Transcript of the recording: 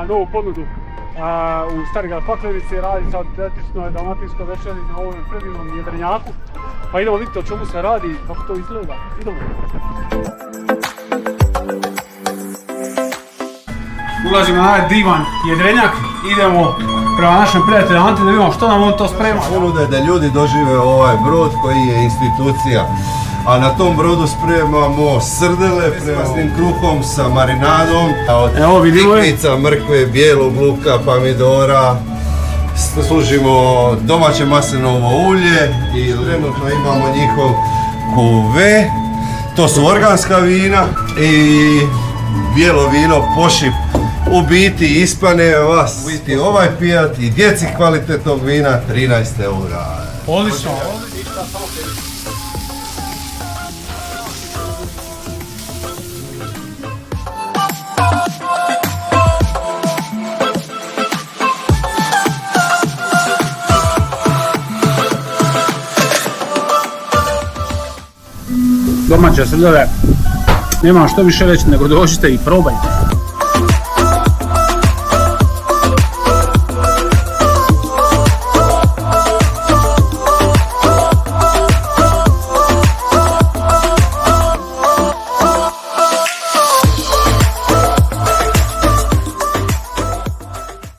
novu ponudu u Starigrad Paklenici, radi se autentičnoj dalmatinskoj večeri na ovom predivnom jedrenjaku. Pa idemo vidjeti o čemu se radi i kako to izgleda. Idemo. Ulazimo na ovaj divan jedrenjak, idemo prema našem prijatelju Anti da vidimo što nam on to sprema. Ponuda je da ljudi dožive ovaj brod koji je institucija. A na tom brodu spremamo srdele premaznim kruhom sa marinadom, od tikvica, mrkve, bijelog luka, pomidora. Služimo domaće maslinovo ulje i trenutno imamo njihov kuve. To su organska vina i bijelo vino Pošip. U biti ispane vas ovaj pijat i djeci kvalitetnog vina 13 eura. Odlično. Domaće srdele, nemam što više reći nego dođite i probajte.